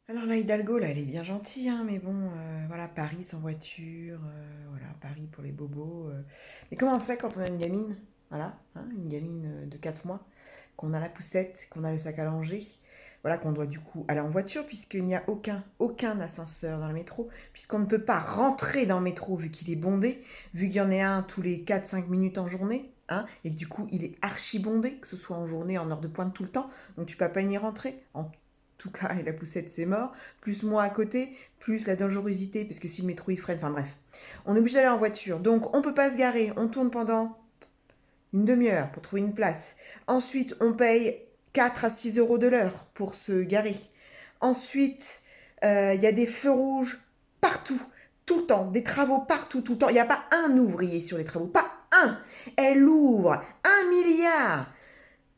Alors la Hidalgo, là, elle est bien gentille, hein, mais bon, voilà, Paris sans voiture, voilà, Paris pour les bobos. Mais comment on fait quand on a une gamine, voilà, hein, une gamine de 4 mois, qu'on a la poussette, qu'on a le sac à langer, voilà, qu'on doit du coup aller en voiture, puisqu'il n'y a aucun ascenseur dans le métro, puisqu'on ne peut pas rentrer dans le métro vu qu'il est bondé, vu qu'il y en a un tous les 4 5 minutes en journée, hein, et que du coup il est archi bondé, que ce soit en journée, en heure de pointe tout le temps, donc tu peux pas y rentrer. En tout cas, et la poussette, c'est mort. Plus moi à côté, plus la dangerosité, parce que si le métro il freine, enfin bref. On est obligé d'aller en voiture. Donc on peut pas se garer. On tourne pendant une demi-heure pour trouver une place. Ensuite, on paye 4 à 6 euros de l'heure pour se garer. Ensuite, il y a des feux rouges partout, tout le temps, des travaux partout, tout le temps. Il n'y a pas un ouvrier sur les travaux, pas un. Elle ouvre 1 milliard,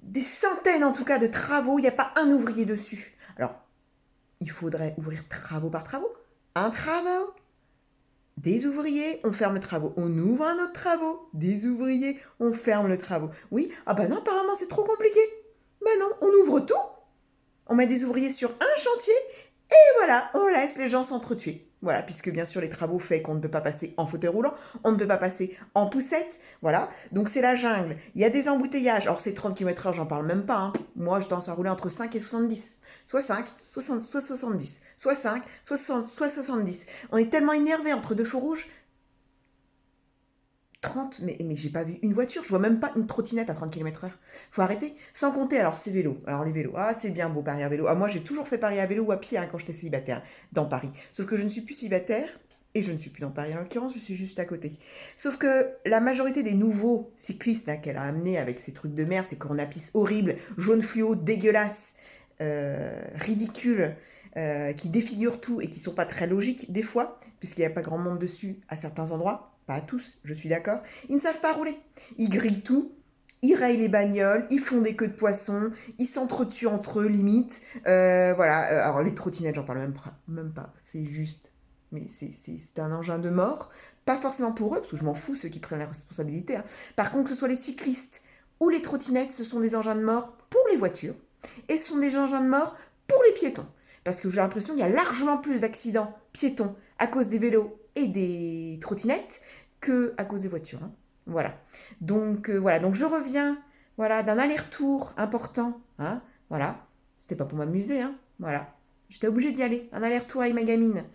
des centaines en tout cas de travaux, il n'y a pas un ouvrier dessus. Alors, il faudrait ouvrir travaux par travaux. Un travaux, des ouvriers, on ferme le travaux. On ouvre un autre travaux, des ouvriers, on ferme le travaux. Oui, ah bah non, apparemment c'est trop compliqué. Ben non, on ouvre tout, on met des ouvriers sur un chantier et voilà, on laisse les gens s'entretuer. Voilà, puisque bien sûr les travaux fait qu'on ne peut pas passer en fauteuil roulant, on ne peut pas passer en poussette, voilà. Donc c'est la jungle, il y a des embouteillages. Alors c'est 30 km/h, j'en parle même pas, hein. Moi je tendance à rouler entre 5 et 70. Soit 5, 60, soit 70. Soit 5, soit 60, soit 70. On est tellement énervé entre deux feux rouges. 30, mais j'ai pas vu une voiture, je vois même pas une trottinette à 30 km/h. Faut arrêter. Sans compter, alors ces vélos. Alors les vélos, ah c'est bien beau Paris à vélo. Ah moi j'ai toujours fait Paris à vélo ou à pied, hein, quand j'étais célibataire dans Paris. Sauf que je ne suis plus célibataire et je ne suis plus dans Paris en l'occurrence, je suis juste à côté. Sauf que la majorité des nouveaux cyclistes là qu'elle a amenés avec ces trucs de merde, ces cornapistes horribles, jaune fluo, dégueulasses, ridicules, qui défigurent tout et qui sont pas très logiques des fois, puisqu'il n'y a pas grand monde dessus à certains endroits, pas à tous, je suis d'accord, ils ne savent pas rouler. Ils grillent tout, ils rayent les bagnoles, ils font des queues de poisson, ils s'entretuent entre eux, limite. Voilà, alors les trottinettes, j'en parle même pas, c'est juste. Mais c'est un engin de mort, pas forcément pour eux, parce que je m'en fous, ceux qui prennent la responsabilité, hein. Par contre, que ce soit les cyclistes ou les trottinettes, ce sont des engins de mort pour les voitures, et ce sont des engins de mort pour les piétons. Parce que j'ai l'impression qu'il y a largement plus d'accidents piétons à cause des vélos et des trottinettes que à cause des voitures, hein. Voilà. Donc voilà. Donc je reviens, voilà, d'un aller-retour important, hein. Voilà. C'était pas pour m'amuser, hein. Voilà. J'étais obligée d'y aller. Un aller-retour avec ma gamine.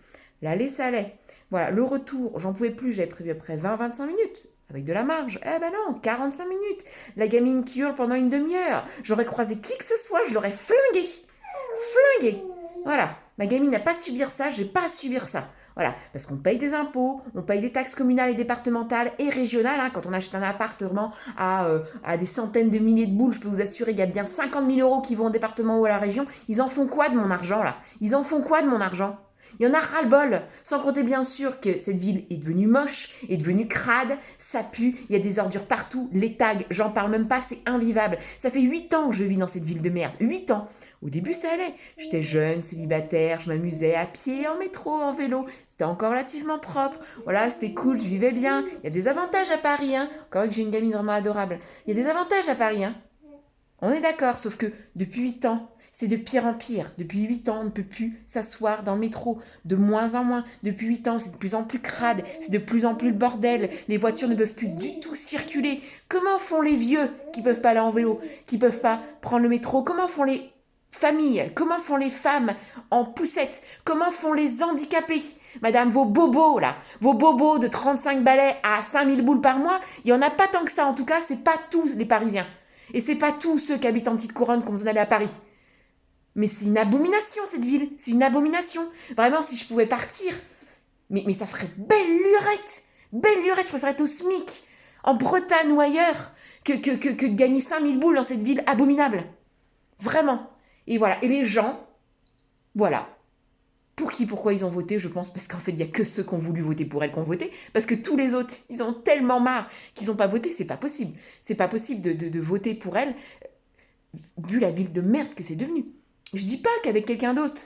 L'aller, ça allait. Voilà. Le retour, j'en pouvais plus. J'avais prévu après 20-25 minutes. Avec de la marge. Eh ben non, 45 minutes. La gamine qui hurle pendant une demi-heure. J'aurais croisé qui que ce soit, je l'aurais flingué. Flingué. Voilà. Ma gamine n'a pas à subir ça, j'ai pas à subir ça. Voilà, parce qu'on paye des impôts, on paye des taxes communales et départementales et régionales, hein. Quand on achète un appartement à des centaines de milliers de boules, je peux vous assurer qu'il y a bien 50 000 euros qui vont au département ou à la région. Ils en font quoi de mon argent, là? Ils en font quoi de mon argent? Il y en a ras-le-bol. Sans compter bien sûr que cette ville est devenue moche, est devenue crade, ça pue, il y a des ordures partout, les tags, j'en parle même pas, c'est invivable. Ça fait 8 ans que je vis dans cette ville de merde. 8 ans. Au début, ça allait. J'étais jeune, célibataire, je m'amusais à pied, en métro, en vélo. C'était encore relativement propre. Voilà, c'était cool, je vivais bien. Il y a des avantages à Paris, hein. Encore que j'ai une gamine vraiment adorable. Il y a des avantages à Paris, hein. On est d'accord, sauf que depuis 8 ans, c'est de pire en pire. Depuis 8 ans, on ne peut plus s'asseoir dans le métro. De moins en moins. Depuis 8 ans, c'est de plus en plus crade. C'est de plus en plus le bordel. Les voitures ne peuvent plus du tout circuler. Comment font les vieux qui peuvent pas aller en vélo, qui peuvent pas prendre le métro? Comment font les familles? Comment font les femmes en poussette? Comment font les handicapés? Madame, vos bobos, là, vos bobos de 35 balais à 5000 boules par mois, il y en a pas tant que ça. En tout cas, c'est pas tous les Parisiens. Et c'est pas tous ceux qui habitent en petite couronne qu'on besoin d'aller à Paris. Mais c'est une abomination, cette ville. C'est une abomination. Vraiment, si je pouvais partir, mais ça ferait belle lurette. Belle lurette, je préférerais être au SMIC, en Bretagne ou ailleurs, que de gagner 5000 boules dans cette ville abominable. Vraiment. Et voilà. Et les gens, voilà. Pour qui, pourquoi ils ont voté, je pense, parce qu'en fait, il n'y a que ceux qui ont voulu voter pour elle qui ont voté, parce que tous les autres, ils ont tellement marre qu'ils n'ont pas voté, c'est pas possible. C'est pas possible de voter pour elle, vu la ville de merde que c'est devenu. Je dis pas qu'avec quelqu'un d'autre,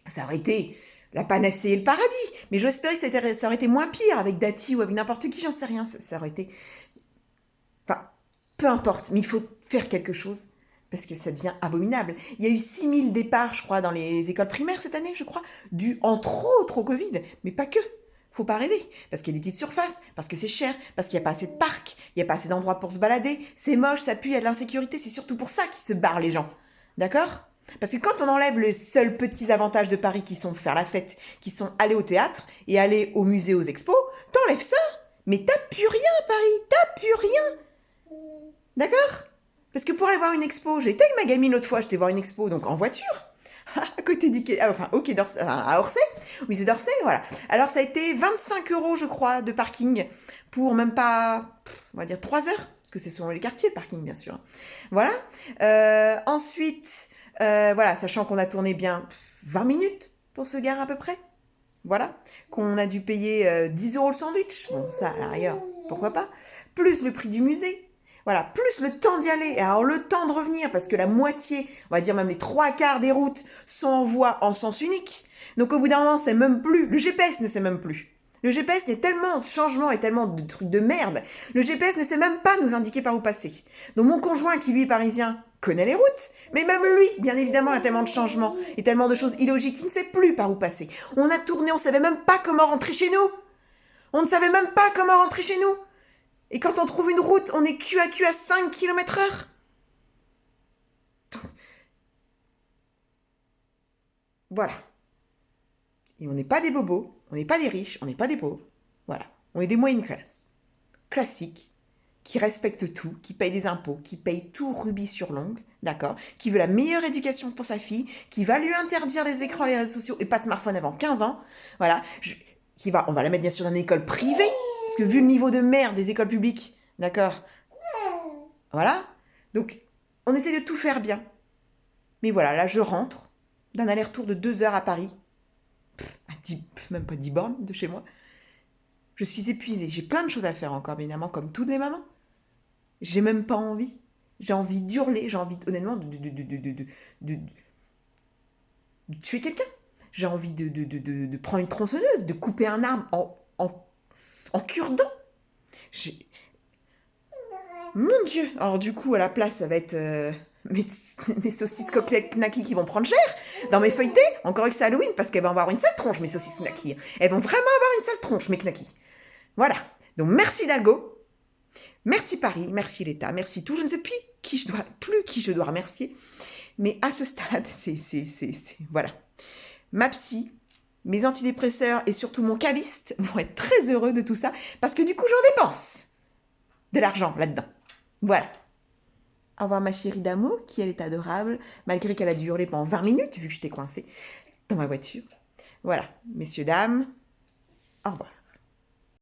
ça aurait été la panacée et le paradis, mais j'espérais que ça aurait été moins pire avec Dati ou avec n'importe qui, j'en sais rien, ça aurait été... Enfin, peu importe, mais il faut faire quelque chose, parce que ça devient abominable. Il y a eu 6000 départs, je crois, dans les écoles primaires cette année, je crois, dû entre autres au Covid, mais pas que. Faut pas rêver, parce qu'il y a des petites surfaces, parce que c'est cher, parce qu'il n'y a pas assez de parcs, il n'y a pas assez d'endroits pour se balader, c'est moche, ça pue, il y a de l'insécurité, c'est surtout pour ça qu'ils se barrent les gens. D'accord? Parce que quand on enlève les seuls petits avantages de Paris qui sont faire la fête, qui sont aller au théâtre et aller au musée, aux expos, t'enlèves ça, mais t'as plus rien à Paris, t'as plus rien. D'accord? Parce que pour aller voir une expo, j'ai été avec ma gamine l'autre fois, j'étais voir une expo, donc en voiture, à côté du quai, enfin au quai d'Orsay, à Orsay, au musée d'Orsay, voilà. Alors ça a été 25 € je crois de parking pour même pas, on va dire 3 heures, parce que c'est selon les quartiers le parking bien sûr. Voilà. Ensuite, voilà, sachant qu'on a tourné bien 20 minutes pour se garer à peu près. Voilà. Qu'on a dû payer 10 € le sandwich. Bon, ça, à l'arrière, pourquoi pas. Plus le prix du musée. Voilà, plus le temps d'y aller. Et alors, le temps de revenir, parce que la moitié, on va dire même les 3/4 des routes sont en voie en sens unique. Donc, au bout d'un moment, c'est même plus. Le GPS ne sait même plus. Le GPS, il y a tellement de changements et tellement de trucs de merde. Le GPS ne sait même pas nous indiquer par où passer. Donc, mon conjoint, qui lui est parisien, connaît les routes. Mais même lui, bien évidemment, a tellement de changements et tellement de choses illogiques qu'il ne sait plus par où passer. On a tourné, on ne savait même pas comment rentrer chez nous. On ne savait même pas comment rentrer chez nous. Et quand on trouve une route, on est cul à 5 km/h. Voilà. Et on n'est pas des bobos, on n'est pas des riches, on n'est pas des pauvres. Voilà. On est des moyennes classes. Classiques, qui respectent tout, qui payent des impôts, qui payent tout rubis sur l'ongle, d'accord, qui veut la meilleure éducation pour sa fille, qui va lui interdire les écrans, les réseaux sociaux et pas de smartphone avant 15 ans. Voilà. On va la mettre bien sûr dans une école privée, parce que vu le niveau de merde des écoles publiques, d'accord, voilà. Donc, on essaie de tout faire bien. Mais voilà, là, je rentre d'un aller-retour de 2 heures à Paris. Même pas 10 bornes de chez moi. Je suis épuisée. J'ai plein de choses à faire encore, évidemment, comme toutes les mamans. J'ai même pas envie. J'ai envie d'hurler. J'ai envie, honnêtement, de tuer quelqu'un. J'ai envie de prendre une tronçonneuse, de couper un arbre en cure-dent. Mon Dieu! Alors du coup, à la place, ça va être mes saucisses côtelettes knacky qui vont prendre cher dans mes feuilletés. Encore que c'est Halloween, parce qu'elles vont avoir une sale tronche, mes saucisses knacky. Elles vont vraiment avoir une sale tronche, mes knacky. Voilà. Donc merci Hidalgo, merci Paris, merci l'État, merci tout. Je ne sais plus qui je dois remercier. Mais à ce stade, voilà. Ma psy, mes antidépresseurs et surtout mon caviste vont être très heureux de tout ça, parce que du coup, j'en dépense de l'argent là-dedans. Voilà. Au revoir ma chérie d'amour, qui elle est adorable, malgré qu'elle a dû hurler pendant 20 minutes, vu que j'étais coincée dans ma voiture. Voilà, messieurs, dames, au revoir.